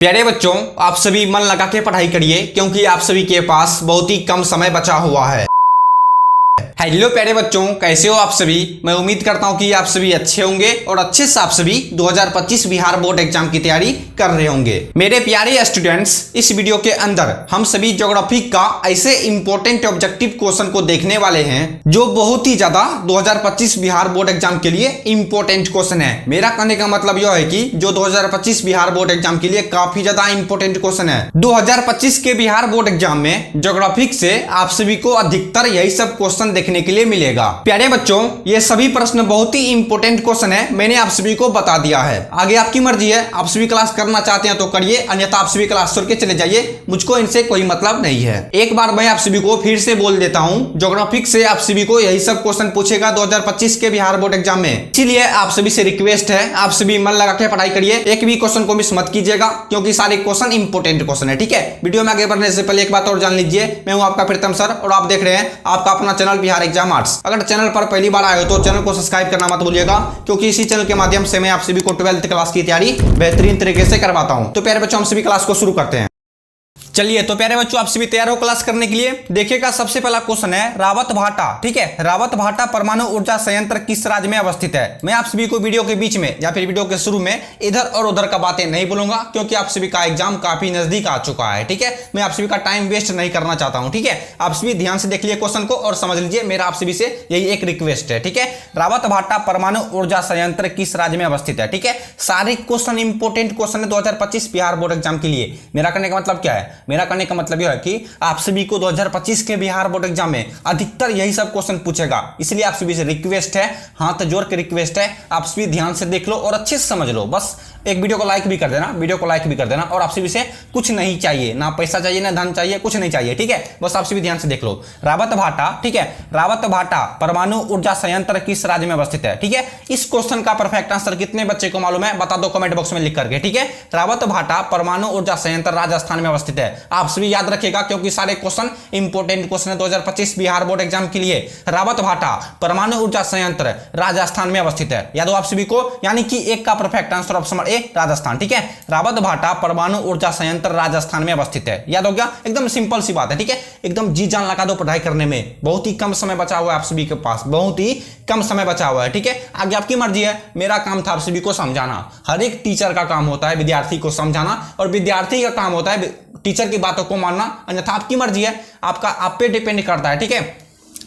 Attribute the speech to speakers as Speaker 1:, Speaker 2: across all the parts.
Speaker 1: प्यारे बच्चों, आप सभी मन लगा के पढ़ाई करिए क्योंकि आप सभी के पास बहुत ही कम समय बचा हुआ है। हेलो प्यारे बच्चों, कैसे हो आप सभी। मैं उम्मीद करता हूं कि आप सभी अच्छे होंगे और अच्छे से आप सभी 2025 बिहार बोर्ड एग्जाम की तैयारी कर रहे होंगे। मेरे प्यारे स्टूडेंट्स, इस वीडियो के अंदर हम सभी ज्योग्राफी का ऐसे इंपॉर्टेंट ऑब्जेक्टिव क्वेश्चन को देखने वाले हैं जो बहुत ही ज्यादा 2025 बिहार बोर्ड एग्जाम के लिए इंपॉर्टेंट क्वेश्चन है। मेरा कहने का मतलब यह है कि जो 2025 बिहार बोर्ड एग्जाम के लिए काफी ज्यादा इंपॉर्टेंट क्वेश्चन है। 2025 के बिहार बोर्ड एग्जाम में ज्योग्राफी से आप सभी को अधिकतर यही सब क्वेश्चन देखने के लिए मिलेगा। प्यारे बच्चों, ये सभी प्रश्न बहुत ही इंपॉर्टेंट क्वेश्चन है, मैंने आप सभी को बता दिया है। आगे आपकी मर्जी है, आप सभी क्लास करना चाहते हैं तो करिए, अन्यथा आप सभी क्लास छोड़ के चले जाइए, मुझको इनसे कोई मतलब नहीं है। एक बार मैं आप सभी को फिर से बोल देता हूं, ज्योग्राफी से आप सभी को यही सब क्वेश्चन पूछेगा 2025 के बिहार बोर्ड एग्जाम में। इसीलिए आप सभी से रिक्वेस्ट है, आप सभी मन लगा के पढ़ाई करिए, एक भी क्वेश्चन को मिस मत कीजिएगा क्योंकि सारे क्वेश्चन इंपॉर्टेंट क्वेश्चन है। ठीक है, वीडियो में आगे बढ़ने से पहले एक बात और जान लीजिए, मैं हूं आपका प्रीतम सर और आप देख रहे हैं आपका अपना चैनल बिहार एग्जाम आर्ट्स। अगर चैनल पर पहली बार आए हो तो चैनल को सब्सक्राइब करना मत भूलिएगा क्योंकि इसी चैनल के माध्यम से मैं आप सभी को 12th क्लास की तैयारी बेहतरीन तरीके से करवाता हूं। तो प्यारे बच्चों, हम सभी क्लास को शुरू करते हैं। चलिए तो प्यारे बच्चों, आप सभी तैयार हो क्लास करने के लिए। देखिएगा, सबसे पहला क्वेश्चन है रावत भाटा। ठीक है, रावत भाटा परमाणु ऊर्जा संयंत्र किस राज्य में अवस्थित है। मैं आप सभी को वीडियो के बीच में या फिर वीडियो के शुरू में इधर और उधर का बातें नहीं बोलूंगा क्योंकि आप सभी का एग्जाम काफी नजदीक आ चुका है। ठीक है, मैं आप सभी का टाइम वेस्ट नहीं करना चाहता हूं। ठीक है, आप सभी ध्यान से देख लीजिए क्वेश्चन को और समझ लीजिए, मेरा आप सभी से यही एक रिक्वेस्ट है। ठीक है, रावत भाटा परमाणु ऊर्जा संयंत्र किस राज्य में अवस्थित है। ठीक है, सारे क्वेश्चन इंपॉर्टेंट क्वेश्चन है 2025 बिहार बोर्ड एग्जाम के लिए। मेरा कहने का मतलब क्या है, मेरा कहने का मतलब यह है कि आप सभी को 2025 के बिहार बोर्ड एग्जाम में अधिकतर यही सब क्वेश्चन पूछेगा। इसलिए आप सभी से रिक्वेस्ट है, हाथ जोड़ के रिक्वेस्ट है, आप सभी ध्यान से देख लो और अच्छे से समझ लो। बस एक वीडियो को लाइक भी कर देना, वीडियो को लाइक भी कर देना। और आप सभी से कुछ नहीं चाहिए, ना पैसा चाहिए ना धन चाहिए, कुछ नहीं चाहिए। ठीक है, बस आप सभी ध्यान से देख लो। रावत भाटा, ठीक है, रावत भाटा परमाणु ऊर्जा संयंत्र किस राज्य में अवस्थित है। ठीक है, इस क्वेश्चन का परफेक्ट आंसर कितने बच्चे को मालूम है बता दो कमेंट बॉक्स में लिख करके। ठीक है, रावत भाटा परमाणु ऊर्जा संयंत्र राजस्थान में अवस्थित है। आप सभी याद रखिएगा क्योंकि सारे क्वेश्चन इंपॉर्टेंट क्वेश्चन है 2025 बिहार बोर्ड एग्जाम के लिए। रावत भाटा परमाणु ऊर्जा संयंत्र राजस्थान में अवस्थित है। याद हो आप सभी को, यानी कि एक का perfect answer option A Rajasthan. ठीक है, रावत भाटा परमाणु ऊर्जा संयंत्र राजस्थान में अवस्थित है। याद हो गया, एकदम सिंपल सी बात है। ठीक है, एकदम जी जान लगा दो पढ़ाई करने में, बहुत ही कम समय बचा हुआ है आप सभी के पास, बहुत ही कम समय बचा हुआ है। ठीक है, आगे आपकी मर्जी है, मेरा काम था आप सभी को समझाना। हर एक टीचर का काम होता है विद्यार्थी को समझाना और विद्यार्थी का काम होता है टीचर की बातों को मानना, अन्यथा आपकी मर्जी है, आपका आप पे डिपेंड करता है। ठीक है,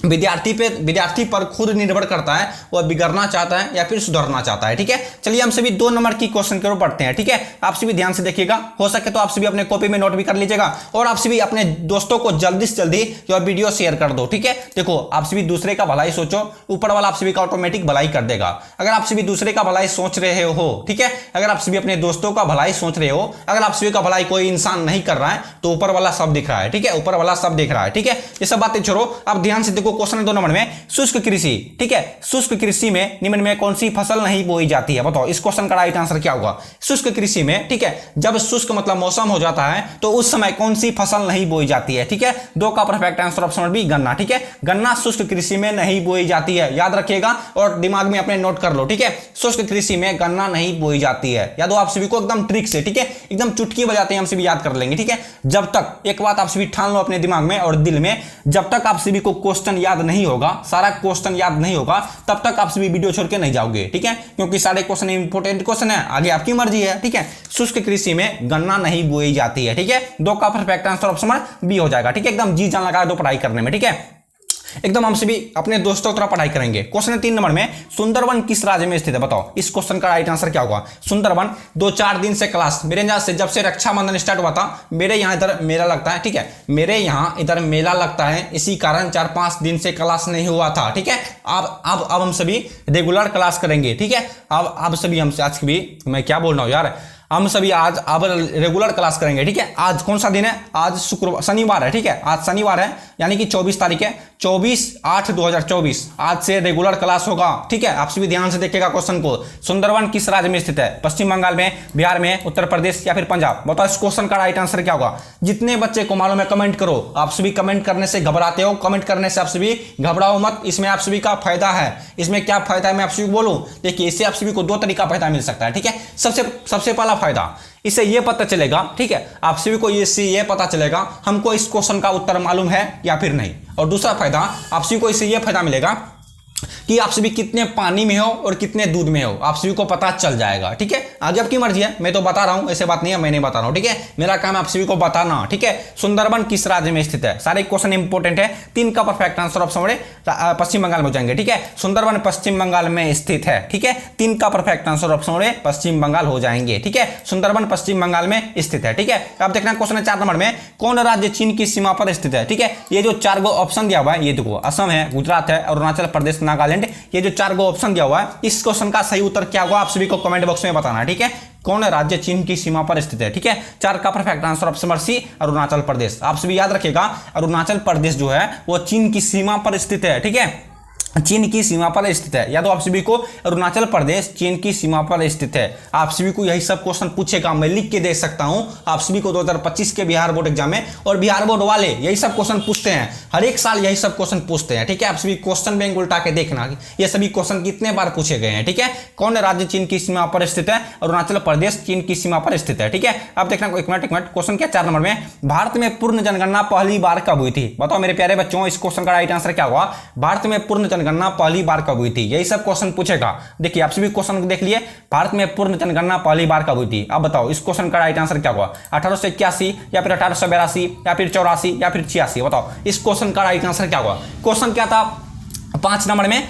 Speaker 1: विद्यार्थी पर खुद निर्भर करता है वह बिगड़ना चाहता है या फिर सुधरना चाहता है। ठीक है, चलिए हम सभी 2 नंबर की क्वेश्चन की ओर बढ़ते हैं। ठीक है, आप सभी ध्यान से देखिएगा, हो सके तो आप सभी अपने कॉपी में नोट भी कर लीजिएगा और आप सभी अपने दोस्तों को जल्दी से जल्दी जो वीडियो शेयर कर दो। ठीक है, देखो आप सभी दूसरे का भलाई सोचो, ऊपर वाला आप सभी का ऑटोमेटिक भलाई कर देगा। अगर आप सभी दूसरे का भलाई सोच रहे हो, ठीक है, अगर आप सभी अपने दोस्तों का भलाई सोच रहे हो, अगर आप सभी का भलाई कोई इंसान नहीं कर रहा है तो ऊपर वाला सब दिख रहा है। ठीक है, ऊपर वाला सब दिख रहा है। ठीक है, ये सब बातें छोड़ो, आप ध्यान से देखो क्वेश्चन 2 नंबर में शुष्क कृषि। ठीक है, शुष्क कृषि में निम्न में कौन सी फसल नहीं बोई जाती है। बताओ इस क्वेश्चन का राइट आंसर क्या होगा। शुष्क कृषि में, ठीक है, जब शुष्क मतलब मौसम हो जाता है तो उस समय कौन सी फसल नहीं बोई जाती है। ठीक है, 2 का परफेक्ट आंसर ऑप्शन बी गन्ना। ठीक है, गन्ना शुष्क कृषि में नहीं बोई जाती है, याद रखिएगा और दिमाग में अपने नोट कर लो। ठीक है, शुष्क कृषि में गन्ना नहीं बोई जाती है। याद हो आप सभी को एकदम ट्रिक से। ठीक है, एकदम चुटकी बजाते हैं, हम सभी याद कर लेंगे। ठीक है, जब तक एक बात आप सभी ठान लो अपने दिमाग में और दिल में, जब तक आप सभी को क्वेश्चन याद नहीं होगा, सारा क्वेश्चन याद नहीं होगा, तब तक आप सभी वीडियो छोड़ के नहीं जाओगे। ठीक है, क्योंकि सारे क्वेश्चन इंपॉर्टेंट क्वेश्चन है, आगे आपकी मर्जी है। ठीक है, शुष्क कृषि में गन्ना नहीं बोई जाती है। ठीक है, 2 का परफेक्ट आंसर ऑप्शन बी हो जाएगा। ठीक है, एकदम जी जान लगा दो पढ़ाई करने में। ठीक है, एकदम हम सभी अपने दोस्तों की तरह पढ़ाई करेंगे। क्वेश्चन 3 नंबर में सुंदरवन किस राज्य में स्थित है। बताओ इस क्वेश्चन का राइट आंसर क्या होगा। सुंदरवन 2-4 दिन से क्लास मेरे यहाँ से जब से रक्षाबंधन स्टार्ट हुआ था, मेरे यहाँ इधर मेला लगता है। ठीक है, मेरे यहाँ इधर मेला लगता है, इसी कारण 4-5 दिन से क्लास नहीं हुआ था। ठीक है, अब हम सभी रेगुलर क्लास करेंगे। ठीक है, अब सभी हमसे आज भी मैं क्या बोल रहा हूँ यार, हम सभी आज अब रेगुलर क्लास करेंगे। ठीक है, आज कौन सा दिन है, आज शनिवार है। ठीक है, आज शनिवार है, यानी कि 24 तारीख है, 24/8/2024 आज से रेगुलर क्लास होगा। ठीक है, आप सभी ध्यान से देखिएगा क्वेश्चन को। सुंदरवन किस राज्य में स्थित है, पश्चिम बंगाल में, बिहार में, उत्तर प्रदेश या फिर पंजाब। बताओ इस क्वेश्चन का राइट आंसर क्या होगा। जितने बच्चे को मालूम है कमेंट करो। आप सभी कमेंट करने से घबराते हो, कमेंट करने से आप सभी घबराओ मत, इसमें आप सभी का फायदा है। इसमें क्या फायदा है मैं आप सभी को बोलूं, देखिए इससे आप सभी को 2 तरीका फायदा मिल सकता है। ठीक है, सबसे पहला फायदा, इससे ये पता चलेगा, ठीक है, आप सभी को इससे ये पता चलेगा हमको इस क्वेश्चन का उत्तर मालूम है या फिर नहीं। और दूसरा फायदा आप सभी को इससे ये फायदा मिलेगा कि आप सभी कितने पानी में हो और कितने दूध में हो, आप सभी को पता चल जाएगा, ठीक है। आगे आपकी मर्जी है, मैं तो बता रहा हूं, ऐसे बात नहीं है मैं नहीं बता रहा हूं, ठीक है। मेरा काम है आप सभी को बताना, ठीक है। सुंदरबन किस राज्य में स्थित है? सारे क्वेश्चन इंपोर्टेंट है, 3 का परफेक्ट आंसर ऑप्शन हमारे पश्चिम बंगाल में हो जाएंगे, ठीक है। सुंदरबन पश्चिम बंगाल में स्थित है, ठीक है। 3 का परफेक्ट आंसर ऑप्शन हमारे पश्चिम बंगाल हो जाएंगे, ठीक है। सुंदरबन पश्चिम बंगाल में स्थित है, ठीक है। अब देखना क्वेश्चन है 4 नंबर में, कौन राज्य चीन की सीमा पर स्थित है? ठीक है, ये जो 4 गो ऑप्शन दिया हुआ है, ये देखो असम है, गुजरात है, अरुणाचल प्रदेश, नागालैंड, ये जो 4 गो ऑप्शन दिया हुआ है, इस क्वेश्चन का सही उत्तर क्या होगा आप सभी को कमेंट बॉक्स में बताना, ठीक है। कौन राज्य चीन की सीमा पर स्थित है? ठीक है, 4 का perfect answer option number C Arunachal Pradesh. आप सभी याद रखिएगा, अरुणाचल प्रदेश जो है वो चीन की सीमा पर स्थित है, ठीक है, चीन की सीमा पर स्थित है। या तो आप सभी को अरुणाचल प्रदेश चीन की सीमा पर स्थित है। आप सभी को यही सब क्वेश्चन पूछेगा, मैं लिख के दे सकता हूं आप सभी को 2025 के बिहार बोर्ड एग्जाम में, और बिहार बोर्ड वाले यही सब क्वेश्चन पूछते हैं, हर एक साल यही सब क्वेश्चन पूछते हैं, ठीक है। आप सभी क्वेश्चन बैंक उल्टा के देखना, ये सभी क्वेश्चन कितने बार पूछे गए हैं, ठीक है। कौन राज्य चीन की सीमा पर स्थित है? अरुणाचल प्रदेश चीन की सीमा पर स्थित है, ठीक है। अब देखना एक मिनट क्वेश्चन क्या 4 नंबर में, भारत में पूर्ण जनगणना पहली बार कब हुई थी? बताओ मेरे प्यारे बच्चों, इस क्वेश्चन का राइट आंसर क्या हुआ? भारत में पूर्ण जनगणना पहली बार कब हुई थी? यही सब क्वेश्चन पूछेगा। देखिए आप सभी क्वेश्चन देख लिए, भारत में पूर्ण जनगणना पहली बार कब हुई थी? अब बताओ इस क्वेश्चन का राइट आंसर क्या हुआ? 1881 या फिर 1882 या फिर 84 या फिर 86? बताओ इस क्वेश्चन का राइट आंसर क्या हुआ? क्वेश्चन क्या था 5 नंबर में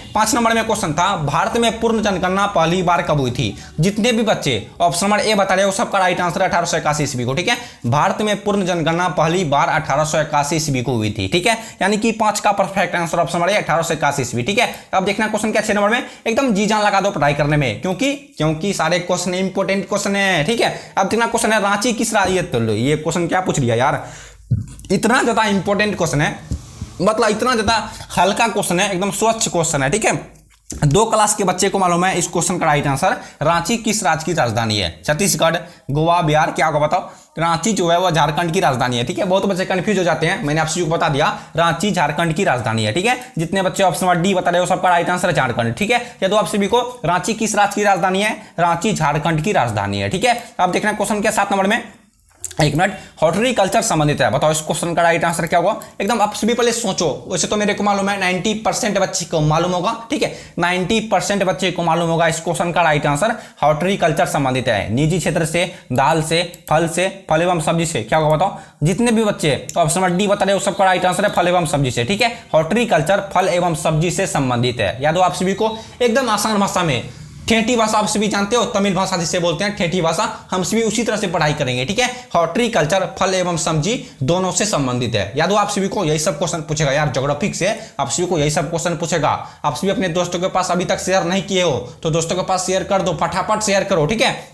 Speaker 1: क्वेश्चन था, भारत में पूर्ण जनगणना पहली बार कब हुई थी? जितने भी बच्चे ऑप्शन नंबर ए बता रहे हो सबका राइट आंसर 1881 ईस्वी को, ठीक है। भारत में पूर्ण जनगणना पहली बार 1881 ईस्वी को हुई थी, ठीक है। यानी कि 5 का perfect answer option number A 1881 ईस्वी, ठीक है। अब देखना क्वेश्चन क्या 6 नंबर में, एकदम जी जान लगा दो पढ़ाई करने में, क्योंकि सारे क्वेश्चन इंपोर्टेंट क्वेश्चन है, ठीक है। अब देखना क्वेश्चन है, रांची किस राज्य, ये क्वेश्चन क्या पूछ लिया यार, इतना ज्यादा इंपोर्टेंट क्वेश्चन है, मतलब इतना ज्यादा हल्का क्वेश्चन है, एकदम स्वच्छ क्वेश्चन है, ठीक है। 2 क्लास के बच्चे को मालूम है इस क्वेश्चन का राइट आंसर। रांची किस राज्य की राजधानी है? छत्तीसगढ़, गोवा, बिहार, क्या होगा बताओ? रांची जो है वो झारखंड की राजधानी है, ठीक है। बहुत बच्चे कंफ्यूज हो जाते हैं, मैंने आप सभी को बता दिया, रांची झारखंड की राजधानी है, ठीक है। जितने बच्चे ऑप्शन नंबर डी बता रहे हो सबका राइट आंसर है झारखंड, ठीक है। या तो आप सभी को रांची किस राज्य की राजधानी है? रांची झारखंड की राजधानी है, ठीक है। अब देखना क्वेश्चन क्या 7 नंबर में, एक मिनट, हॉर्टिकल्चर संबंधित है, बताओ इस क्वेश्चन का राइट आंसर क्या होगा? एकदम आप सभी पहले सोचो, वैसे तो मेरे को मालूम है 90% बच्चे को मालूम होगा, ठीक है, 90% बच्चे को मालूम होगा इस क्वेश्चन का राइट आंसर। हॉर्टिकल्चर संबंधित है निजी क्षेत्र से, दाल से, फल एवं सब्जी से, क्या होगा बताओ? जितने भी बच्चे ऑप्शन नंबर डी बता रहे हो सबका राइट आंसर है फल एवं सब्जी से, ठीक है। हॉर्टिकल्चर फल एवं सब्जी से संबंधित है। या तो आप सभी को एकदम आसान भाषा में, ठेठी भाषा आप सभी जानते हो, तमिल भाषा जिसे बोलते हैं ठेठी भाषा, हम सभी उसी तरह से पढ़ाई करेंगे, ठीक है। हॉर्टिकल्चर फल एवं सब्जी दोनों से संबंधित है। याद हो आप सभी को यही सब क्वेश्चन पूछेगा यार, ज्योग्राफिक से आप सभी को यही सब क्वेश्चन पूछेगा। आप सभी अपने दोस्तों के पास अभी तक शेयर नहीं किए हो तो दोस्तों के पास शेयर कर दो, फटाफट शेयर करो, ठीक है।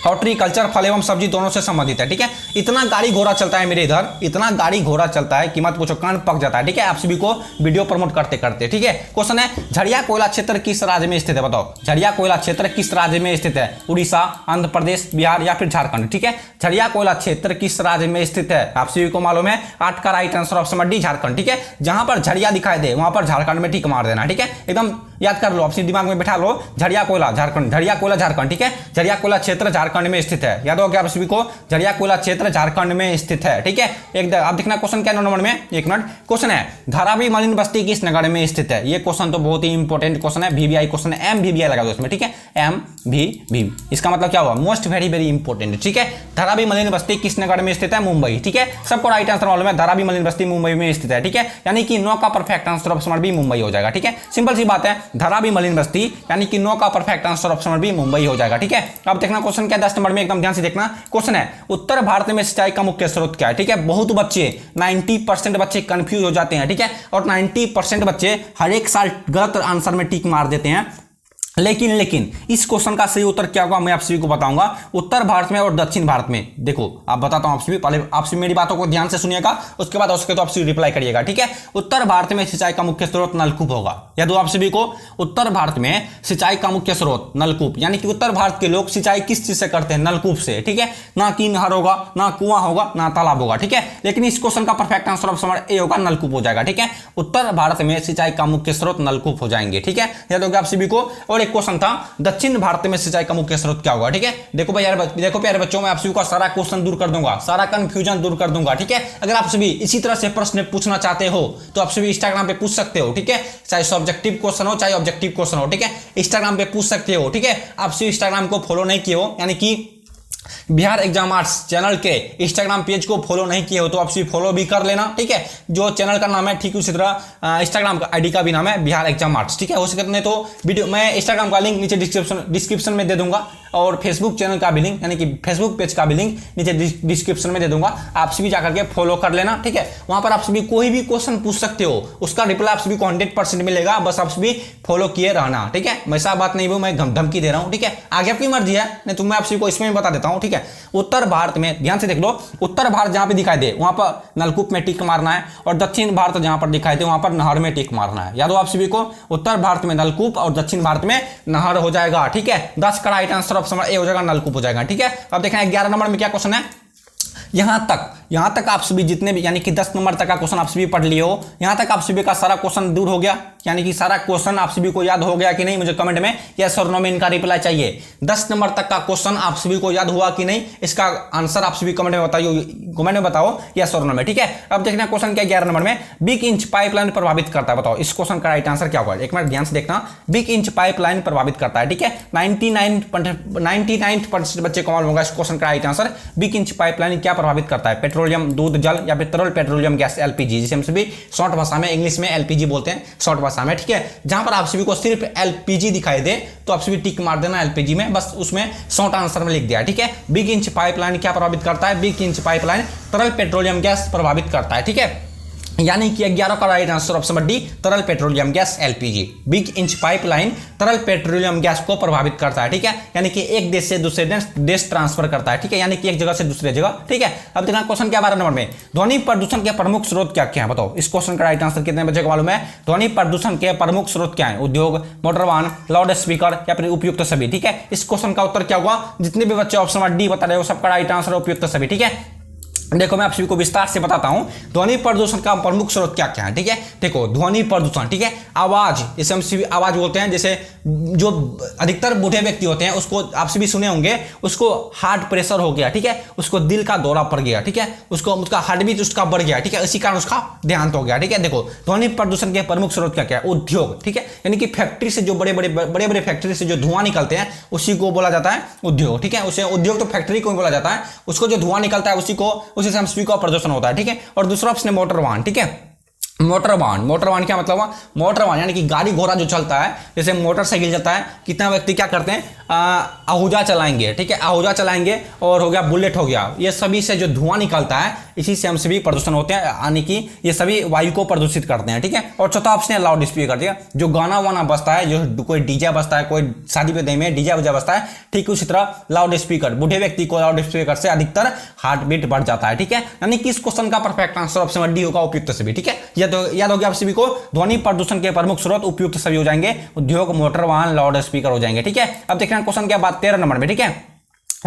Speaker 1: हॉर्टिकल्चर फल एवं सब्जी दोनों से संबंधित है, ठीक है। इतना गाड़ी घोड़ा चलता है मेरे इधर, इतना गाड़ी घोड़ा चलता है कि मत पूछो, कान पक जाता है, ठीक है। आप सभी को वीडियो प्रमोट करते करते, ठीक है। क्वेश्चन है, झरिया कोयला क्षेत्र किस राज्य में स्थित है? बताओ झरिया कोयला क्षेत्र किस राज्य में स्थित है? उड़ीसा, आंध्र प्रदेश, बिहार या फिर झारखंड, ठीक है। झरिया कोयला क्षेत्र किस राज्य में स्थित है? आप सभी को मालूम है 8 का right answer option number D Jharkhand, ठीक है। जहां पर झरिया दिखाई दे वहां पर झारखंड में टिक मार देना, ठीक है। एकदम याद कर लो, अपने दिमाग में बैठा लो, झरिया कोयला झारखंड, झरिया कोयला झारखंड, ठीक है। झरिया कोयला क्षेत्र झारखंड में स्थित है। याद हो गया आप सभी को, झरिया कोयला क्षेत्र झारखंड में स्थित है, ठीक है। एक आप देखना क्वेश्चन क्या 9 नंबर में, एक मिनट, क्वेश्चन है, धारावी मलिन बस्ती किस नगर में स्थित है? ये क्वेश्चन तो बहुत ही इंपॉर्टेंट क्वेश्चन है, VVI क्वेश्चन है, MVVI लगा दो इसमें, ठीक है। MVV इसका मतलब क्या हुआ? मोस्ट वेरी वेरी इंपॉर्टेंट, ठीक है। धारावी मलिन बस्ती किस नगर में स्थित है? मुंबई, ठीक है। सबको राइट आंसर मालूम है, धारावी मलिन बस्ती मुंबई में स्थित है, ठीक है। यानी कि 9 का perfect answer option number B Mumbai हो जाएगा, ठीक है। सिंपल सी बात है, धारावी मलिन बस्ती यानी कि 9 का perfect answer option number B Mumbai हो जाएगा, ठीक है। अब देखना क्वेश्चन क्या 10 नंबर में, एकदम ध्यान से देखना क्वेश्चन है, उत्तर भारत में सिंचाई का मुख्य स्रोत क्या है? ठीक है, बहुत बच्चे 90% बच्चे कंफ्यूज हो जाते हैं, ठीक है। और 90% बच्चे हर एक साल गलत आंसर में टिक मार देते हैं, लेकिन इस क्वेश्चन का सही उत्तर क्या होगा मैं आप सभी को बताऊंगा। उत्तर भारत में और दक्षिण भारत में, देखो आप बताता हूं आप सभी, पहले आप सभी मेरी बातों को ध्यान से सुनिएगा, उसके बाद उसके तो आप सभी रिप्लाई करिएगा, ठीक है। उत्तर भारत में सिंचाई का मुख्य स्रोत नलकूप होगा। या तो आप सभी को उत्तर भारत में सिंचाई का मुख्य स्रोत नलकूप, यानी कि उत्तर भारत के लोग सिंचाई किस चीज से करते हैं? नलकूप से, ठीक है। ना कि नहर होगा, ना कुआं होगा, ना तालाब होगा, ठीक है। लेकिन इस क्वेश्चन का perfect answer option number A होगा, नलकूप हो जाएगा, ठीक है। उत्तर भारत में सिंचाई का मुख्य स्रोत नलकूप हो जाएंगे, ठीक है। या तो आप सभी को, और एक एक क्वेश्चन था, दक्षिण भारत में सिंचाई का मुख्य स्रोत क्या होगा। ठीक है, देखो भाई यार, देखो प्यारे बच्चों, मैं आप सभी का सारा क्वेश्चन दूर कर दूंगा, सारा कंफ्यूजन दूर कर दूंगा। ठीक है, अगर आप सभी इसी तरह से प्रश्न पूछना चाहते हो तो आप सभी इंस्टाग्राम पे पूछ सकते हो। ठीक है, चाहे सब्जेक्टिव क्वेश्चन हो चाहे ऑब्जेक्टिव क्वेश्चन हो, ठीक है, इंस्टाग्राम पे पूछ सकते हो। ठीक है, आप सभी इंस्टाग्राम को फॉलो नहीं किए हो, यानी कि बिहार एग्जाम आर्ट्स चैनल के इंस्टाग्राम पेज को फॉलो नहीं किए हो तो आप सभी फॉलो भी कर लेना। ठीक है, जो चैनल का नाम है ठीक उसी तरह इंस्टाग्राम का आईडी का भी नाम है बिहार एग्जाम आर्ट्स। ठीक है, हो सके तो वीडियो मैं इंस्टाग्राम का लिंक नीचे डिस्क्रिप्शन में दे दूंगा और फेसबुक चैनल का भी लिंक, यानी कि फेसबुक पेज का भी लिंक नीचे डिस्क्रिप्शन में दे दूंगा, आप सभी जाकर के फॉलो कर लेना। ठीक है, वहां पर आप सभी कोई भी क्वेश्चन पूछ सकते हो, उसका रिप्लाई आप सभी को 100% मिलेगा, बस आप सभी फॉलो किए रहना। ठीक है, वैसा बात नहीं, वो मैं धमकी दे रहा हूं। ठीक है, आगे आपकी मर्जी है, नहीं तो मैं आप सभी को इसमें बता देता हूं। ठीक है, उत्तर भारत में ध्यान से देख लो, उत्तर भारत जहां पे दिखाई दे वहां पर नलकूप में टिक मारना है, और दक्षिण भारत जहां पर दिखाई दे वहां पर नहर में टिक मारना है। याद हो आप सभी को, उत्तर भारत में नलकूप और दक्षिण भारत में नहर हो जाएगा। ठीक है, 10 का राइट आंसर ऑप्शन ए हो जाएगा, नलकूप हो जाएगा। ठीक है, अब देखना 11 नंबर में क्या क्वेश्चन है। यहां तक आप सभी जितने भी, यानी कि 10 नंबर तक का क्वेश्चन आप सभी पढ़ लिए हो, यहां तक आप सभी का सारा क्वेश्चन दूर हो गया, यानी कि सारा क्वेश्चन आप सभी को याद हो गया कि नहीं, मुझे कमेंट में यस और नो में इनका रिप्लाई चाहिए। 10 नंबर तक का क्वेश्चन आप सभी को याद हुआ कि नहीं, इसका आंसर आप सभी कमेंट में बताइए, कमेंट में बताओ यस और नो में। ठीक है, अब देखना क्वेश्चन क्या 11 नंबर में, बिग इंच पाइपलाइन प्रभावित करता है, बताओ इस क्वेश्चन का राइट आंसर क्या होगा। एक मिनट ध्यान से देखना, बिग इंच पाइपलाइन प्रभावित करता है। ठीक है, 99% बच्चे को मालूम होगा इस क्वेश्चन का right answer, big inch pipeline क्या प्रभावित करता है, पेट्रोलियम, दूध, जल या फिर तरल पेट्रोलियम गैस एलपीजी, जिसे हम सभी शॉर्ट भाषा में इंग्लिश में एलपीजी बोलते हैं, शॉर्ट भाषा में। ठीक है, जहां पर आप सभी को सिर्फ एलपीजी दिखाई दे तो आप सभी टिक मार देना एलपीजी में, बस उसमें शॉर्ट आंसर में लिख दिया। ठीक है, बिग इंच पाइपलाइन क्या प्रभावित करता है, बिग इंच पाइपलाइन तरल पेट्रोलियम गैस प्रभावित करता है। ठीक है, यानी कि 11 का राइट आंसर ऑप्शन डी, तरल petroleum gas LPG. Big inch pipeline तरल पेट्रोलियम गैस को प्रभावित करता है। ठीक है, यानी कि एक देश से दूसरे देश ट्रांसफर करता है। ठीक है, यानी कि एक जगह से दूसरे जगह। ठीक है, अब देखना क्वेश्चन क्या 12 नंबर में, ध्वनि प्रदूषण के प्रमुख स्रोत क्या क्या है, बताओ इस क्वेश्चन का राइट आंसर कितने बच्चे को मालूम है। ध्वनि प्रदूषण के प्रमुख स्रोत क्या है, उद्योग, मोटर वाहन, लाउड स्पीकर या फिर उपयुक्त सभी। ठीक है, इस क्वेश्चन का उत्तर क्या हुआ, जितने भी बच्चे ऑप्शन डी बता रहे हो सबका राइट आंसर उपयुक्त सभी। ठीक है, देखो मैं आप सभी को विस्तार से बताता हूं ध्वनि प्रदूषण का प्रमुख स्रोत क्या क्या है। ठीक है, देखो ध्वनि प्रदूषण, ठीक है, आवाज, इसे हम सभी आवाज बोलते हैं, जैसे जो अधिकतर बूढ़े व्यक्ति होते हैं उसको आप सभी सुने होंगे, उसको हार्ट प्रेशर हो गया। ठीक है, उसको दिल का दौरा पड़ गया। ठीक है, उसको उसका हार्ट बीट उसका बढ़ गया। ठीक है, इसी कारण उसका देहांत हो गया। ठीक है, देखो ध्वनि प्रदूषण के प्रमुख स्रोत क्या क्या है, उद्योग। ठीक है, यानी कि फैक्ट्री से जो बड़े बड़े फैक्ट्री से जो धुआं निकलते हैं उसी को बोला जाता है उद्योग। ठीक है, उसे उद्योग तो फैक्ट्री को बोला जाता है, उसको जो धुआं निकलता है उसी से हम सभी का प्रदूषण होता है। ठीक है, और दूसरा ऑप्शन है मोटर वाहन। ठीक है, मोटर वाहन क्या मतलब हुआ, मोटर वाहन यानी कि गाड़ी घोड़ा जो चलता है, जैसे मोटरसाइकिल चलता है, कितना व्यक्ति क्या करते हैं, आहूजा चलाएंगे। ठीक है, आहूजा चलाएंगे, और हो गया बुलेट हो गया, ये सभी से जो धुआं निकलता है इसी से हम सभी प्रदूषण होते हैं, यानी कि ये सभी वायु को प्रदूषित करते हैं। ठीक है, और चौथा ऑप्शन है लाउड स्पीकर। ठीक है, जो गाना वाना बजता है, जो कोई डीजे बजता है, कोई शादी विदाई में डीजे वजह बजता है, ठीक उसी तरह लाउड स्पीकर, बूढ़े व्यक्ति को लाउड स्पीकर से अधिकतर हार्ट बीट बढ़ जाता है। ठीक है, यानी कि इस क्वेश्चन का परफेक्ट आंसर ऑप्शन डी होगा, उपयुक्त सभी। ठीक है, याद हो गया आप सभी को, ध्वनि प्रदूषण के प्रमुख स्रोत उपयुक्त सभी हो जाएंगे, उद्योग, मोटर वाहन, लाउड स्पीकर हो जाएंगे। ठीक है, अब देखना क्वेश्चन क्या बात 13 नंबर में। ठीक है,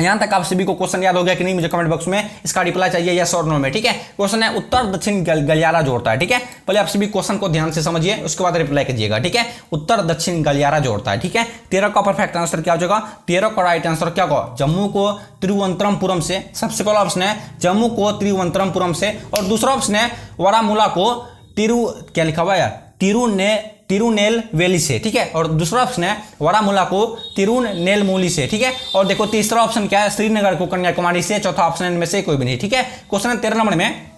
Speaker 1: यहां तक आप सभी को क्वेश्चन याद हो गया कि नहीं, मुझे कमेंट बॉक्स में इसका रिप्लाई चाहिए यस और नो में। ठीक है, क्वेश्चन है उत्तर दक्षिण गलियारा जोड़ता है। ठीक है, पहले आप सभी क्वेश्चन को ध्यान से समझिए, उसके बाद रिप्लाई कीजिएगा। ठीक है, उत्तर दक्षिण गलियारा जोड़ता है। ठीक है, 13 का परफेक्ट आंसर क्या हो जाएगा, 13 का राइट आंसर क्या होगा, जम्मू को तिरुवनंतपुरम से, सबसे पहला ऑप्शन है जम्मू को तिरुवनंतपुरम से, और दूसरा ऑप्शन है वारामुला को क्या लिखा हुआ है, तिरुनेलवेली से। ठीक है, और दूसरा ऑप्शन है वारामुला को तिरुनेलमूली से। ठीक है, और देखो तीसरा ऑप्शन क्या है, श्रीनगर को कन्याकुमारी से, चौथा ऑप्शन इनमें से कोई भी नहीं। ठीक है, क्वेश्चन है 13 नंबर में,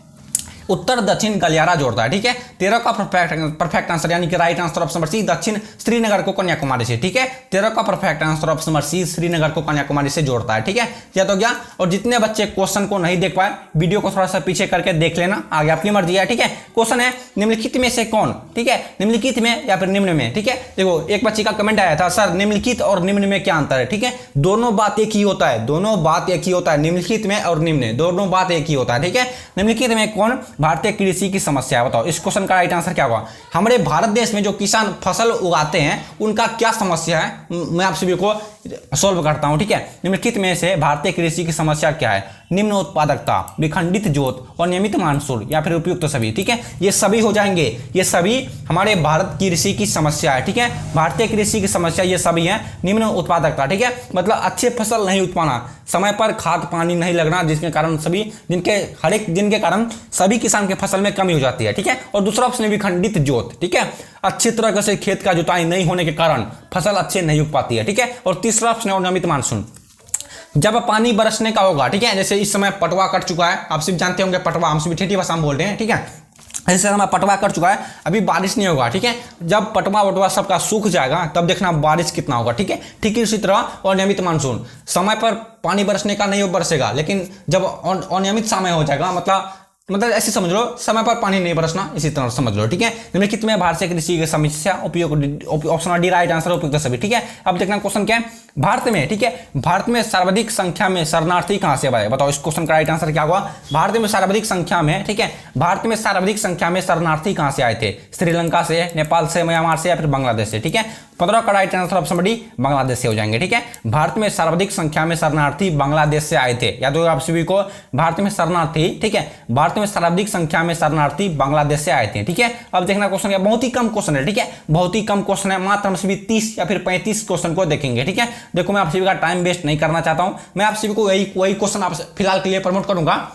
Speaker 1: उत्तर दक्षिण गलियारा जोड़ता है। ठीक है, 13 का परफेक्ट आंसर यानी कि right answer option number C, दक्षिण श्रीनगर को कन्याकुमारी से। ठीक है, 13 का perfect answer option number C, Srinagar को कन्याकुमारी से जोड़ता है। ठीक है, याद हो गया, और जितने बच्चे क्वेश्चन को नहीं देख पाए वीडियो को थोड़ा सा पीछे करके देख लेना, आगे आपकी मर्जी है। ठीक है, क्वेश्चन है निम्नलिखित में से कौन, ठीक है, निम्नलिखित में या फिर निम्न में। ठीक है, देखो एक बच्चे का कमेंट आया था, सर निम्नलिखित और निम्न में क्या अंतर है। ठीक है, दोनों बात एक ही होता है, दोनों बात एक ही होता है, निम्नलिखित में और निम्न दोनों बात एक ही होता है। ठीक है, निम्नलिखित में कौन, भारतीय कृषि की समस्या है, बताओ इस क्वेश्चन का राइट आंसर क्या होगा, हमारे भारत देश में जो किसान फसल उगाते हैं उनका क्या समस्या है, मैं आप सभी को सॉल्व करता हूं। ठीक है, निम्नलिखित में से भारतीय कृषि की समस्या क्या है, निम्न उत्पादकता, विखंडित जोत और नियमित मानसून या फिर उपयुक्त सभी। ठीक है, ये सभी हो जाएंगे, ये सभी हमारे भारत कृषि की समस्या है। ठीक है, भारतीय कृषि की समस्या ये सभी है। निम्न उत्पादकता, ठीक है, मतलब अच्छे फसल नहीं उत्पादना, समय पर खाद पानी नहीं लगना, जिसके कारण सभी जिनके कारण सभी किसान के फसल में कमी हो जाती है। ठीक है, और दूसरा ऑप्शन है विखंडित जोत। ठीक है, अच्छी तरह से खेत का जुताई नहीं होने के कारण फसल अच्छे नहीं उग पाती है। ठीक है, और तीसरा ऑप्शन है अनियमित मानसून, जब पानी बरसने का होगा। ठीक है, जैसे इस समय पटवा कट चुका है, आप सब जानते होंगे पटवा, हम सभी ठेठी भाषा में बोल रहे हैं। ठीक है, ऐसे समय पटवा कट चुका है, अभी बारिश नहीं होगा। ठीक है, जब पटवा वटवा सबका सूख जाएगा तब देखना बारिश कितना होगा। ठीक है, ठीक इसी तरह अनियमित मानसून, समय पर पानी बरसने का नहीं बरसेगा, लेकिन जब अनियमित समय हो जाएगा, मतलब ऐसे समझ लो समय पर पानी नहीं बरसना, इसी तरह समझ लो। ठीक है, निम्नलिखित में भारतीय कृषि की समस्या उपयोग, ऑप्शन डी राइट आंसर उपयुक्त सभी। ठीक है, अब देखना क्वेश्चन क्या है, भारत में, ठीक है, भारत में सर्वाधिक संख्या में शरणार्थी कहां से आए, बताओ इस क्वेश्चन का राइट आंसर क्या हुआ। भारत में सर्वाधिक संख्या में, ठीक है, भारत में सर्वाधिक संख्या में शरणार्थी कहां से आए थे, श्रीलंका से, नेपाल से, म्यांमार से या फिर बांग्लादेश से। ठीक है, 15 का right answer option D Bangladesh से हो जाएंगे। ठीक है, भारत में सर्वाधिक संख्या में शरणार्थी बांग्लादेश से आए थे, याद होगा आप सभी को, भारत में शरणार्थी, ठीक है, भारत में सर्वाधिक संख्या में शरणार्थी बांग्लादेश से आए थे। ठीक है, अब देखना क्वेश्चन क्या, बहुत ही कम क्वेश्चन है। ठीक है, बहुत ही कम क्वेश्चन है, मात्र हम सभी 30 या फिर 35 क्वेश्चन को देखेंगे। ठीक है, देखो मैं आप सभी का टाइम वेस्ट नहीं करना चाहता हूं, मैं आप सभी को वही क्वेश्चन आप फिलहाल के लिए प्रमोट करूंगा।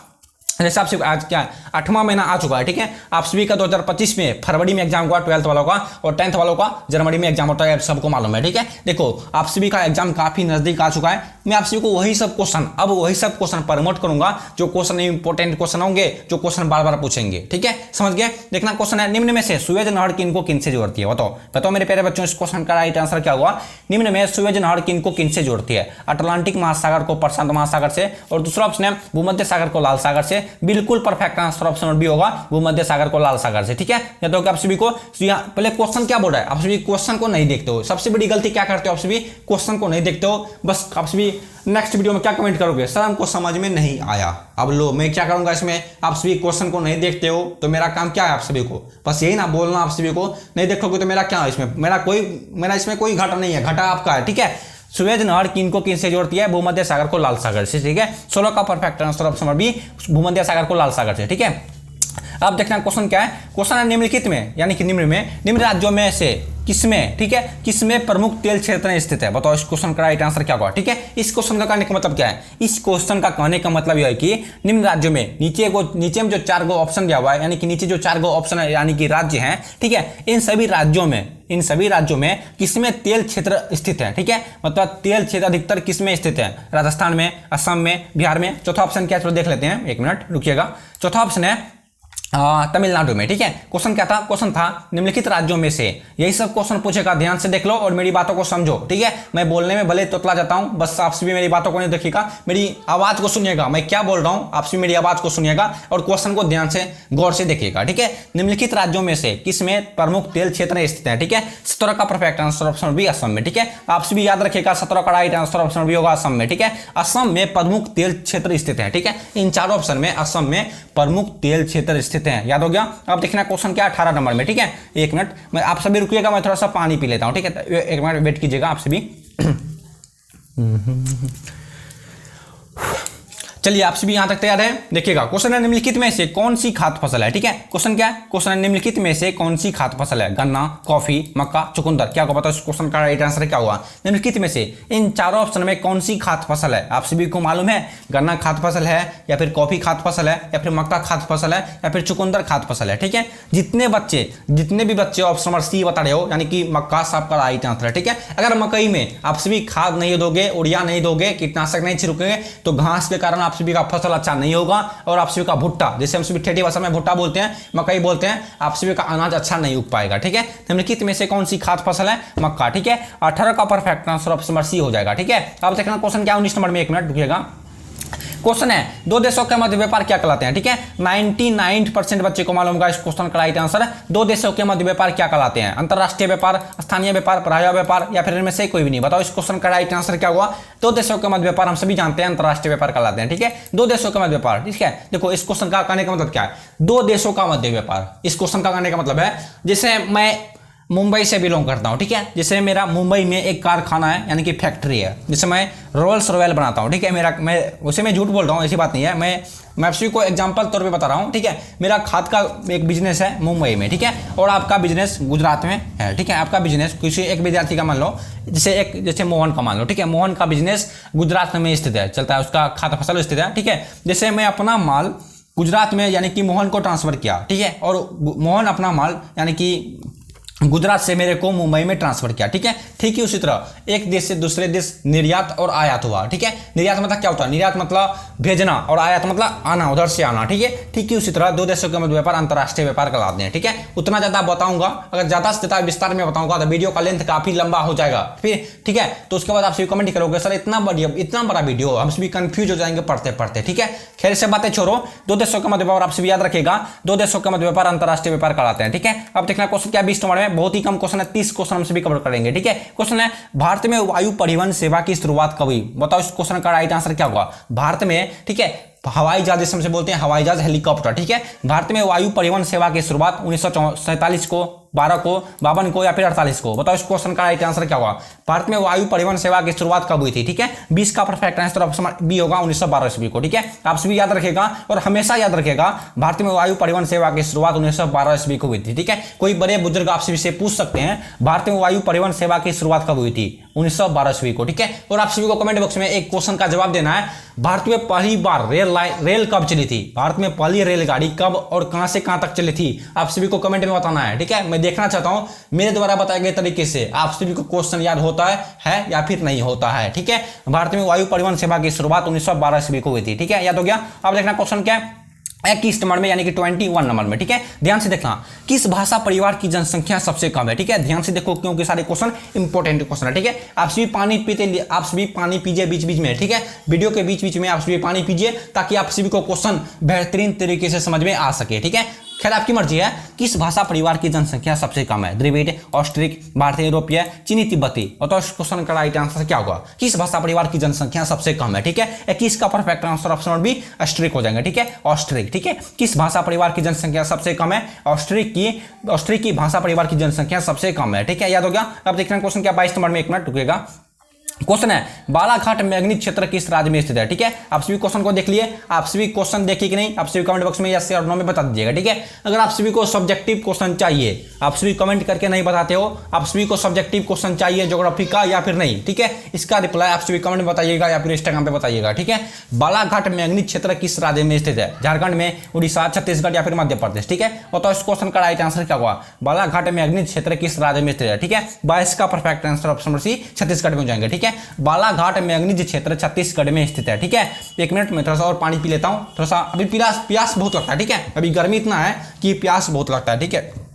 Speaker 1: जैसे आपसे आज क्या 8वां महीना आ चुका है। ठीक है, आप सभी का 2025 में फरवरी में एग्जाम हुआ 12th वालों का, और 10th वालों का जनवरी में एग्जाम होता है, सबको मालूम है। ठीक है, देखो आप सभी का एग्जाम काफी नजदीक आ चुका है, मैं आप सभी को वही सब क्वेश्चन प्रमोट करूंगा, जो क्वेश्चन इंपॉर्टेंट क्वेश्चन होंगे, जो क्वेश्चन बार बार पूछेंगे। ठीक है, समझ गए। देखना क्वेश्चन है, निम्न में से सुएज नहर किनको किनसे जोड़ती है, बताओ मेरे प्यारे बच्चों, इस क्वेश्चन का राइट आंसर क्या हुआ। निम्न में सुएज नहर किनको किनसे जोड़ती है, अटलांटिक महासागर को प्रशांत महासागर से, और दूसरा ऑप्शन है भूमध्य सागर को लाल सागर से। बिल्कुल परफेक्ट आंसर ऑप्शन बी होगा, भूमध्य सागर को लाल सागर से। ठीक है, या तो आप सभी को पहले क्वेश्चन क्या बोल रहा है, आप सभी क्वेश्चन को नहीं देखते हो, सबसे बड़ी गलती क्या करते हो, आप सभी क्वेश्चन को नहीं देखते हो, बस आप सभी नेक्स्ट वीडियो में क्या कमेंट करोगे, सर हमको समझ में नहीं आया। अब लो मैं क्या करूंगा इसमें, आप सभी क्वेश्चन को नहीं देखते हो तो मेरा काम क्या है, आप सभी को बस यही ना बोलना, आप सभी को नहीं देखोगे तो मेरा क्या है इसमें, मेरा इसमें कोई घाटा नहीं है, घाटा आपका है। ठीक है, सुएज नहर किनको किनसे जोड़ती है, भूमध्य सागर को लाल सागर से। ठीक है, 16 का परफेक्ट आंसर ऑप्शन बी भूमध्य सागर को लाल सागर से। ठीक है, अब देखना क्वेश्चन क्या है, क्वेश्चन है निम्नलिखित में, यानी कि निम्न राज्यों में से किसमें, ठीक है, किसमें प्रमुख तेल क्षेत्र स्थित है, बताओ इस क्वेश्चन का राइट आंसर क्या होगा। ठीक है, इस क्वेश्चन का कहने का मतलब क्या है, इस क्वेश्चन का कहने का मतलब यह है कि निम्न राज्यों में नीचे में जो 4 गो ऑप्शन दिया हुआ है, यानी कि नीचे जो 4 गो ऑप्शन है यानी कि राज्य हैं, ठीक है, इन सभी राज्यों में किसमें तेल क्षेत्र स्थित है। ठीक है, मतलब तेल क्षेत्र अधिकतर किसमें स्थित है, राजस्थान में, असम में, बिहार में। चौथा ऑप्शन क्या है, चलो देख लेते हैं, 1 मिनट रुकिएगा। चौथा ऑप्शन है तमिलनाडु में। ठीक है, क्वेश्चन क्या था, क्वेश्चन था निम्नलिखित राज्यों में से, यही सब क्वेश्चन पूछेगा, ध्यान से देख लो और मेरी बातों को समझो। ठीक है, मैं बोलने में भले तोतला जाता हूं, बस आप सभी मेरी बातों को नहीं देखिएगा, मेरी आवाज को सुनिएगा, मैं क्या बोल रहा हूं, आप सभी मेरी आवाज को सुनिएगा और क्वेश्चन को ध्यान से गौर से देखिएगा। ठीक है, निम्नलिखित राज्यों में से किसमें प्रमुख तेल क्षेत्र स्थित है। ठीक है, 17 का perfect answer option B Assam में। ठीक है, आप सभी याद रखिएगा, 17 का राइट आंसर ऑप्शन बी होगा असम में। ठीक है, असम में प्रमुख तेल क्षेत्र स्थित है। ठीक है, इन 4 ऑप्शन में असम में प्रमुख तेल क्षेत्र स्थित है, याद हो गया। अब देखना क्वेश्चन क्या 18 नंबर में। ठीक है, 1 मिनट मैं आप सभी रुकिएगा, मैं थोड़ा सा पानी पी लेता हूं। ठीक है, 1 मिनट वेट कीजिएगा आप सभी। चलिए आप सभी यहां तक तैयार है, देखिएगा क्वेश्चन है निम्नलिखित में से कौन सी खाद्य फसल है। ठीक है, क्वेश्चन क्या है, क्वेश्चन है निम्नलिखित में से कौन सी खाद्य फसल है, गन्ना, कॉफी, मक्का, चुकंदर। क्या को पता है इस क्वेश्चन का राइट आंसर क्या हुआ, निम्नलिखित में से इन 4 ऑप्शन में कौन सी खाद्य फसल है। आप सभी को मालूम है गन्ना खाद्य फसल है, या फिर कॉफी खाद्य फसल है, या फिर मक्का खाद्य फसल है, या फिर चुकंदर खाद्य फसल है। ठीक है, जितने भी बच्चे ऑप्शन नंबर सी बता रहे हो, यानी कि मक्का सबका राइट आंसर है। ठीक है, अगर मकई में आप सभी खाद नहीं दोगे, उड़िया नहीं दोगे, कीटनाशक नहीं छिड़कोगे तो घास के कारण आप सभी का फसल अच्छा नहीं होगा, और आप सभी का भुट्टा, जैसे हम सभी ठेठी भाषा में भुट्टा बोलते हैं, मकई बोलते हैं, आप सभी का अनाज अच्छा नहीं उग पाएगा। ठीक है, निम्नलिखित में से कौन सी खाद्य फसल है, मक्का। ठीक है, 18 का perfect answer option number C हो जाएगा। ठीक है, अब देखना क्वेश्चन क्या 19 नंबर में, 1 मिनट रुकिएगा। क्वेश्चन है 2 देशों के मध्य व्यापार क्या कहलाते हैं। ठीक है, 99% बच्चे को मालूम होगा इस क्वेश्चन का राइट आंसर। 2 देशों के मध्य व्यापार क्या कहलाते हैं, अंतरराष्ट्रीय व्यापार, स्थानीय व्यापार, पराया व्यापार, या फिर इनमें से कोई भी नहीं। बताओ इस क्वेश्चन का राइट आंसर क्या हुआ। 2 देशों के मध्य व्यापार हम सभी जानते हैं अंतरराष्ट्रीय व्यापार कहलाते हैं। ठीक है, 2 देशों के मध्य व्यापार। ठीक है, देखो इस क्वेश्चन का कहने का मतलब क्या है, 2 देशों का मध्य व्यापार। इस क्वेश्चन का कहने का मतलब है जैसे मुंबई से बिलोंग करता हूँ, ठीक है। जैसे मेरा मुंबई में एक कारखाना है यानी कि फैक्ट्री है, जिससे मैं रोल्स रॉयल बनाता हूँ, ठीक है। मैं झूठ बोल रहा हूँ, ऐसी बात नहीं है। मैं आप सभी को एग्जांपल तौर पे बता रहा हूँ, ठीक है। मेरा खाद का एक बिजनेस है मुंबई में, ठीक है, और आपका बिजनेस गुजरात में है, ठीक है। आपका बिजनेस किसी एक विद्यार्थी का मान लो, जैसे मोहन का मान लो, ठीक है। मोहन का बिजनेस गुजरात में स्थित है, चलता है, उसका खाद्य फसल स्थित है, ठीक है। जैसे मैं अपना माल गुजरात में यानी कि मोहन को ट्रांसफर किया, ठीक है, और मोहन अपना माल यानी कि गुजरात से मेरे को मुंबई में ट्रांसफर किया, ठीक है। ठीक ही उसी तरह एक देश से दूसरे देश निर्यात और आयात हुआ, ठीक है। निर्यात मतलब क्या होता है? निर्यात मतलब भेजना और आयात मतलब आना, उधर से आना, ठीक है। ठीक ही उसी तरह दो देशों के मध्य व्यापार अंतर्राष्ट्रीय व्यापार कहलाते हैं, ठीक है। उतना ज्यादा बताऊंगा, अगर ज्यादा से ज्यादा विस्तार में बताऊंगा तो वीडियो का लेंथ काफी लंबा हो जाएगा फिर, ठीक है। तो उसके बाद आप सभी कमेंट करोगे सर इतना बड़ा वीडियो, हम सभी कंफ्यूज हो जाएंगे पढ़ते पढ़ते, ठीक है। खैर से बातें छोड़ो, दो देशों के मध्य व्यापार आप सभी याद रखेगा, दो देशों के मध्य व्यापार अंतर्राष्ट्रीय व्यापार कहलाते हैं, ठीक है। अब देखना क्वेश्चन क्या 20 नंबर में, बहुत ही कम क्वेश्चन है, 30 क्वेश्चन हम सभी कवर करेंगे, ठीक है। क्वेश्चन है भारत में वायु परिवहन सेवा की शुरुआत कब हुई? बताओ इस क्वेश्चन का राइट आंसर क्या होगा। भारत में, ठीक है, हवाई जहाज जिसे बोलते हैं हवाई जहाज, हेलीकॉप्टर, ठीक है। भारत में वायु परिवहन सेवा की शुरुआत 1947 को, 12 को, 52 को या फिर 48 को? बताओ इस क्वेश्चन का राइट आंसर क्या होगा। भारत में वायु परिवहन सेवा की शुरुआत कब हुई थी? ठीक है, 20 का परफेक्ट आंसर ऑप्शन बी होगा 1912 ईस्वी को, ठीक है। आप सभी याद रखेगा और हमेशा याद रखेगा, भारत में वायु परिवहन सेवा की शुरुआत 1912 ईस्वी को हुई थी, ठीक है। कोई बड़े बुजुर्ग आप सभी से पूछ सकते हैं भारत में वायु परिवहन सेवा की शुरुआत कब हुई थी? 1912 ईस्वी को, ठीक है। और आप सभी को कमेंट बॉक्स में एक क्वेश्चन का जवाब देना है, भारत में पहली बार रेल कब चली थी? भारत में पहली रेलगाड़ी कब और कहां से कहां तक चली थी? आप सभी को कमेंट में बताना है, ठीक है। मैं देखना चाहता हूं मेरे द्वारा बताए गए तरीके से आप सभी को क्वेश्चन याद होता है या फिर नहीं होता है, ठीक है। भारत में वायु परिवहन सेवा की शुरुआत 1912 ईस्वी को हुई थी, ठीक है, याद हो गया। अब देखना क्वेश्चन क्या है 21 नंबर में यानी कि 21 नंबर में, ठीक है। ध्यान से देखना, किस भाषा परिवार की जनसंख्या सबसे कम है? ठीक है, ध्यान से देखो क्योंकि सारे क्वेश्चन इंपॉर्टेंट क्वेश्चन है, ठीक है। आप सभी पानी पीते, आप सभी पानी पीजिए बीच बीच में, ठीक है। वीडियो के बीच बीच में आप सभी पानी पीजिए ताकि आप सभी को क्वेश्चन बेहतरीन तरीके से समझ में आ सके, ठीक है। खैर आपकी मर्जी है। किस भाषा परिवार की जनसंख्या सबसे कम है? द्रविड़, ऑस्ट्रिक, भारतीय यूरोपीय, चीनी तिब्बती? और इस क्वेश्चन का राइट आंसर क्या होगा? किस भाषा परिवार की जनसंख्या सबसे कम है? ठीक है, 21 का perfect answer option B Austric हो जाएंगे, ठीक है, ऑस्ट्रिक, ठीक है। किस भाषा परिवार की जनसंख्या सबसे कम है? ऑस्ट्रिक की भाषा परिवार की जनसंख्या सबसे कम है, ठीक है, याद हो गया। अब देखना क्वेश्चन क्या 22 नंबर में, एक मिनट रुकेगा। क्वेश्चन है बालाघाट मैग्नीज क्षेत्र किस राज्य में स्थित है? ठीक है, आप सभी क्वेश्चन को देख लिए, आप सभी क्वेश्चन देखिए कि नहीं, आप सभी कमेंट बॉक्स में यस और नो में बता दीजिएगा, ठीक है। अगर आप सभी को सब्जेक्टिव क्वेश्चन चाहिए, आप सभी कमेंट करके नहीं बताते हो, आप सभी को सब्जेक्टिव क्वेश्चन चाहिए ज्योग्राफी का या फिर नहीं, ठीक है, इसका रिप्लाई आप सभी कमेंट में बताइएगा या फिर इंस्टाग्राम पे बताइएगा, ठीक है। बालाघाट मैग्नीज क्षेत्र किस राज्य में स्थित है? झारखंड में, उड़ीसा, छत्तीसगढ़ या फिर मध्य प्रदेश, ठीक है। तो इस क्वेश्चन का राइट आंसर क्या होगा? बालाघाट मैग्नीज क्षेत्र किस राज्य में स्थित है? ठीक है, 22 का perfect answer option C Chhattisgarh में जाएंगे, ठीक है। बालाघाट मैग्नीज क्षेत्र छत्तीसगढ़ में स्थित है, ठीक है। एक मिनट में थोड़ा सा और पानी पी लेता हूं, थोड़ा सा अभी प्यास बहुत लगता है, ठीक है। अभी गर्मी इतना है कि प्यास बहुत लगता है, ठीक है।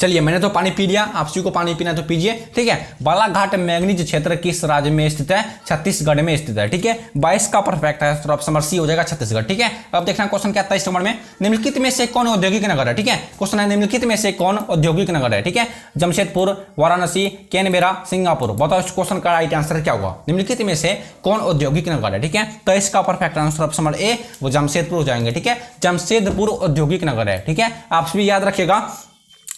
Speaker 1: चलिए मैंने तो पानी पी लिया, आप सभी को पानी पीना तो पीजिए, ठीक है। बालाघाट मैग्नीज क्षेत्र किस राज्य में स्थित है? छत्तीसगढ़ में स्थित है, ठीक है। 22 का परफेक्ट आंसर ऑप्शन सी हो जाएगा छत्तीसगढ़, ठीक है। अब देखना क्वेश्चन क्या 23 नंबर में, निम्नलिखित में से कौन औद्योगिक नगर है? ठीक है, क्वेश्चन है निम्नलिखित में से कौन औद्योगिक नगर है? ठीक है, जमशेदपुर, वाराणसी, कैनबेरा, सिंगापुर? बताओ इस क्वेश्चन का राइट आंसर क्या होगा? निम्नलिखित में से कौन औद्योगिक नगर है? ठीक है, 23 का परफेक्ट आंसर ऑप्शन ए वो जमशेदपुर हो जाएंगे, ठीक है। जमशेदपुर औद्योगिक नगर है, ठीक है, आप सभी याद रखिएगा।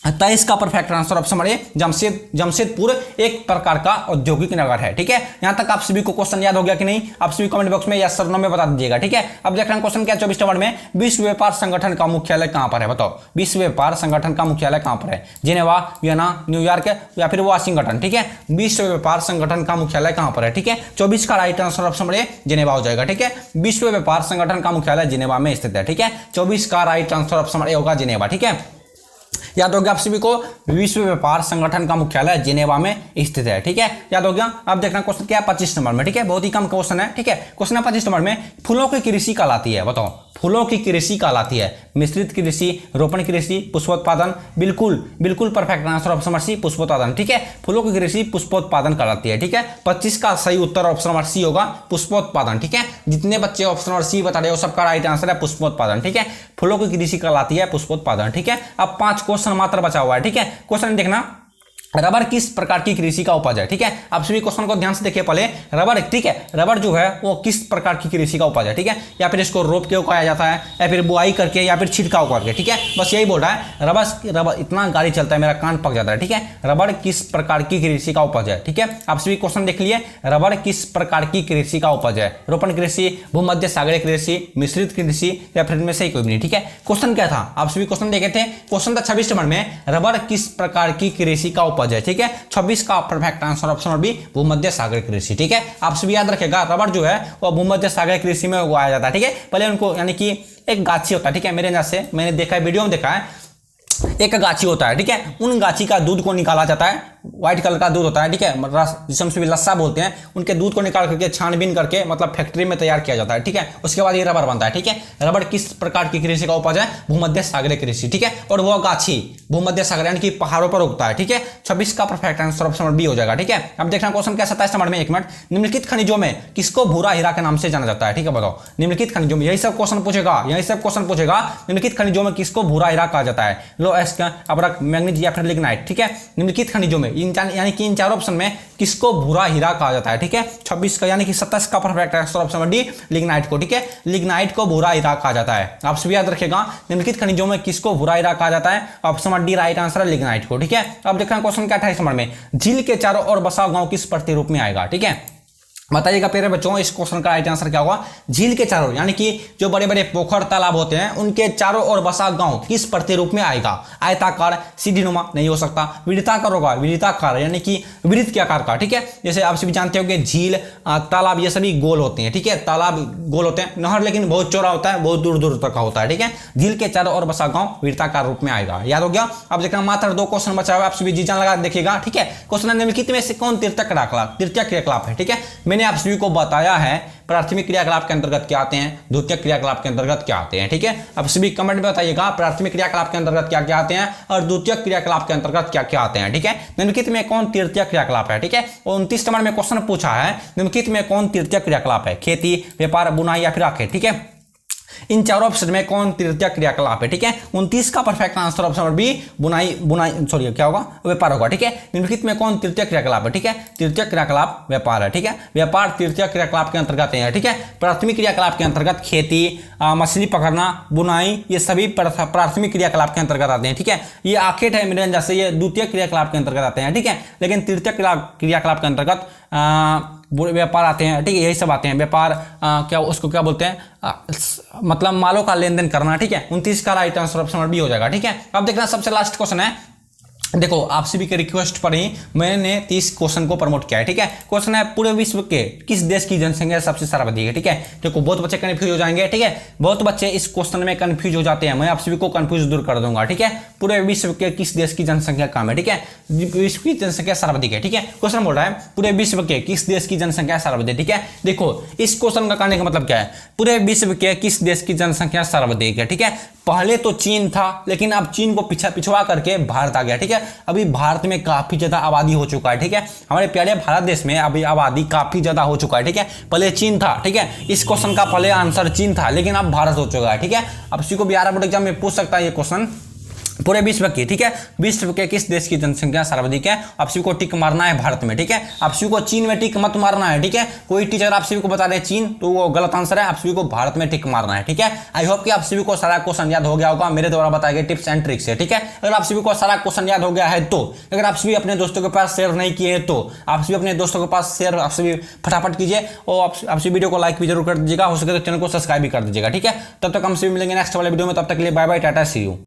Speaker 1: 23 का perfect answer option A Jamshedpur एक प्रकार का औद्योगिक नगर है, ठीक है। यहां तक आप सभी को क्वेश्चन याद हो गया कि नहीं? आप सभी कमेंट बॉक्स में यस और नो में बता दीजिएगा, ठीक है। अब देख रहे हैं क्वेश्चन क्या 24 नंबर में, विश्व व्यापार संगठन का मुख्यालय कहां पर है? बताओ विश्व व्यापार संगठन का मुख्यालय कहां पर है? जिनेवा, वियना, न्यूयॉर्क या फिर वाशिंगटन? ठीक है, विश्व व्यापार संगठन का मुख्यालय कहां पर है? ठीक है, 24 का right answer option A Geneva हो जाएगा, ठीक है। विश्व व्यापार संगठन का मुख्यालय जिनेवा में स्थित है, ठीक है। 24 का राइट आंसर ऑप्शन ए होगा जिनेवा, ठीक है। याद हो गया आप सभी को, विश्व व्यापार संगठन का मुख्यालय जिनेवा में स्थित है, ठीक है, याद हो गया। अब देखना क्वेश्चन क्या है 25 नंबर में, ठीक है, बहुत ही कम क्वेश्चन है, ठीक है। क्वेश्चन है 25 नंबर में, फूलों की कृषि कहलाती है? बताओ फूलों की कृषि कहलाती है मिश्रित कृषि, रोपण कृषि, पुष्पोत्पादन? बिल्कुल परफेक्ट आंसर ऑप्शन सी पुष्पोत्पादन, ठीक है। फूलों की कृषि पुष्पोत्पादन कहलाती है, ठीक है। 25 का सही उत्तर ऑप्शन सी होगा पुष्पोत्पादन, ठीक है। जितने बच्चे ऑप्शन सी बता रहे हो सबका राइट आंसर है पुष्पोत्पादन, ठीक है। फूलों की कृषि कहलाती है पुष्पोत्पादन, ठीक है। अब 5 क्वेश्चन मात्र बचा हुआ है, ठीक है। क्वेश्चन देखना रबर किस प्रकार की कृषि का उपज है, ठीक है। आप सभी क्वेश्चन को ध्यान से देखिए पहले। रबर, ठीक है, रबर जो है वो किस प्रकार की कृषि का उपज है, ठीक है। या फिर इसको रोप के उगाया जाता है, या फिर बुआई करके, या फिर छिड़काव करके, ठीक है। बस यही बोल रहा है। रबर इतना गाड़ी चलता है मेरा कान पक जाता है, ठीक है। रबर किस प्रकार की कृषि का उपज है, ठीक है। आप सभी क्वेश्चन देख लिए। रबर किस प्रकार की कृषि का उपज है? रोपण कृषि, भूमध्य सागरीय कृषि, मिश्रित कृषि, या फिर इनमें से ही कोई भी नहीं, ठीक है। क्वेश्चन क्या था? आप सभी क्वेश्चन देखे थे। क्वेश्चन था 26 नंबर में, रबर किस प्रकार की कृषि का उपज है, ठीक है। 26 का perfect answer option number B, भूमध्य सागरीय कृषि, ठीक है। आप सभी याद रखेगा, रबर जो है वो भूमध्य सागरीय कृषि में उगाया जाता है, ठीक है। पहले उनको यानी कि एक गाछी होता है, ठीक है। मेरे अंदाज से मैंने देखा है, वीडियो में देखा है, एक गाछी होता है, ठीक है। उन गाछी का दूध को निकाला जाता है, व्हाइट कलर का दूध होता है, ठीक है, जिसे हम सभी लस्सा बोलते हैं। उनके दूध को निकाल करके छानबीन करके मतलब फैक्ट्री में तैयार किया जाता है, ठीक है। उसके बाद ये रबर बनता है, ठीक है। रबर किस प्रकार की कृषि का उपज है? भूमध्य सागरीय कृषि, ठीक है। और वो गाछी भूमध्य सागर यानी कि पहाड़ों पर उगता है, ठीक है। 26 का perfect answer option number B हो जाएगा, ठीक है। अब देखना क्वेश्चन क्या 27 नंबर में, 1 मिनट। निम्नलिखित खनिजों में किसको भूरा हीरा के नाम से जाना जाता है, ठीक है। बताओ, निम्नलिखित खनिजों में, यही सब क्वेश्चन पूछेगा, यही सब क्वेश्चन पूछेगा। निम्नलिखित खनिजों में किसको भूरा हीरा कहा जाता है? लो एस्क, अब्रक, मैग्नीज या फिर लिग्नाइट, ठीक है। निम्नलिखित खनिजों में यानी कि इन चारों ऑप्शन में किसको भूरा हीरा कहा जाता है, ठीक है। 26 का यानी कि 27 का perfect answer option number D, lignite को, ठीक है। लिग्नाइट को भूरा हीरा कहा जाता है। आप सभी याद रखेगा, निम्नलिखित खनिजों में किसको भूरा हीरा कहा जाता है? Option number D right answer है, लिग्नाइट को, ठीक है। अब देखना क्वेश्चन क्या 28 नंबर में, झील के चारों ओर बसा गांव किस प्रतिरूप में आएगा, ठीक है। बताइएगा प्यारे बच्चों, इस क्वेश्चन का राइट आंसर क्या होगा? झील के चारों यानी कि जो बड़े बड़े पोखर तालाब होते हैं उनके चारों ओर बसा गांव किस प्रतिरूप में आएगा? आयताकार, सीढ़ीनुमा नहीं हो सकता, विविधाकार होगा, विविधाकार यानी कि विविध के आकार का, ठीक है। जैसे आप सभी जानते हो कि झील, तालाब ये सभी गोल होते हैं, ठीक है। तालाब गोल होते हैं, नहर लेकिन बहुत चौड़ा होता है, बहुत दूर दूर तक का होता है, ठीक है। झील के चारों ओर बसा गांव विविधाकार रूप में आएगा, याद हो गया। अब देखना मात्र 2 क्वेश्चन बचा हुआ, आप सभी जी जान लगा देखिएगा, ठीक है। क्वेश्चन निम्नलिखित में से कौन तृतीय क्रियाकलाप है, ठीक है। मैंने आप सभी को बताया है प्राथमिक क्रियाकलाप के अंतर्गत क्या आते हैं, द्वितीय क्रियाकलाप के अंतर्गत क्या आते हैं, ठीक है। अब सभी कमेंट में बताइएगा प्राथमिक क्रियाकलाप के अंतर्गत क्या क्या आते हैं और द्वितीय क्रियाकलाप के अंतर्गत क्या क्या आते हैं, ठीक है। निम्नलिखित में कौन तृतीय क्रियाकलाप है, ठीक है। 29 नंबर में क्वेश्चन पूछा है, निम्नलिखित में कौन तृतीय क्रियाकलाप है? खेती, व्यापार, बुनाई या फिर आखेट, ठीक है। इन चारों ऑप्शन में कौन तृतीय क्रियाकलाप है, ठीक है। 29 का perfect answer option number B, बुनाई सॉरी क्या होगा? व्यापार होगा, ठीक है। निम्नलिखित में कौन तृतीय क्रियाकलाप है, ठीक है। तृतीय क्रियाकलाप व्यापार है, ठीक है। व्यापार तृतीय क्रियाकलाप के अंतर्गत है, ठीक है। प्राथमिक क्रियाकलाप के अंतर्गत खेती, मछली पकड़ना, बुनाई ये सभी प्राथमिक क्रियाकलाप के अंतर्गत आते हैं, ठीक है। ये आखेट है मेरे अंदाज से ये द्वितीय क्रियाकलाप के अंतर्गत आते हैं, ठीक है। लेकिन तृतीय क्रियाकलाप के अंतर्गत व्यापार आते हैं, ठीक है। यही सब आते हैं, व्यापार, क्या उसको क्या बोलते हैं, मतलब मालों का लेन देन करना, ठीक है। 29 का right answer option number B हो जाएगा, ठीक है। अब देखना सबसे लास्ट क्वेश्चन है, देखो आप सभी के रिक्वेस्ट पर ही मैंने 30 क्वेश्चन को प्रमोट किया है, ठीक है। क्वेश्चन है पूरे विश्व के किस देश की जनसंख्या सबसे सर्वाधिक है, ठीक है। देखो बहुत बच्चे कंफ्यूज हो जाएंगे, ठीक है। बहुत बच्चे इस क्वेश्चन में कंफ्यूज हो जाते हैं, मैं आप सभी को कंफ्यूज दूर कर दूंगा, ठीक है। पूरे विश्व के किस देश की जनसंख्या कम है, ठीक है। विश्व की जनसंख्या सर्वाधिक है, ठीक है। क्वेश्चन बोल रहा है पूरे विश्व के किस देश की जनसंख्या सर्वाधिक, ठीक है। देखो इस क्वेश्चन का कहने का मतलब क्या है, पूरे विश्व के किस देश की जनसंख्या सर्वाधिक है, ठीक है। पहले तो चीन था, लेकिन अब चीन को पिछवा करके भारत आ गया, ठीक है। अभी भारत में काफी ज्यादा आबादी हो चुका है, ठीक है। हमारे प्यारे भारत देश में अभी आबादी काफी ज्यादा हो चुका है, ठीक है। पहले चीन था, ठीक है। इस क्वेश्चन का पहले आंसर चीन था, लेकिन अब भारत हो चुका है, ठीक है। अब किसी को भी 11 बोर्ड एग्जाम में पूछ सकता है ये क्वेश्चन पूरे विश्व की, ठीक है। विश्व के किस देश की जनसंख्या सर्वाधिक है? आप सभी को टिक मारना है भारत में, ठीक है। आप सभी को चीन में टिक मत मारना है, ठीक है। कोई टीचर आप सभी को बता रहे चीन तो वो गलत आंसर है, आप सभी को भारत में टिक मारना है, ठीक है। आई होप कि आप सभी को सारा क्वेश्चन याद हो गया होगा मेरे द्वारा बताए गए टिप्स एंड ट्रिक्स से, ठीक है। अगर आप सभी को सारा क्वेश्चन याद हो गया है तो, अगर आप सभी अपने दोस्तों के पास शेयर नहीं किए हैं तो आप सभी अपने दोस्तों के पास शेयर आप सभी फटाफट कीजिए और आप सभी वीडियो को लाइक भी जरूर कर दीजिएगा, हो सके तो चैनल को सब्सक्राइब भी कर दीजिएगा, ठीक है। तब तक हम सभी मिलेंगे नेक्स्ट वाले वीडियो में, तब तक के लिए बाय बाय, टाटा, सी यू।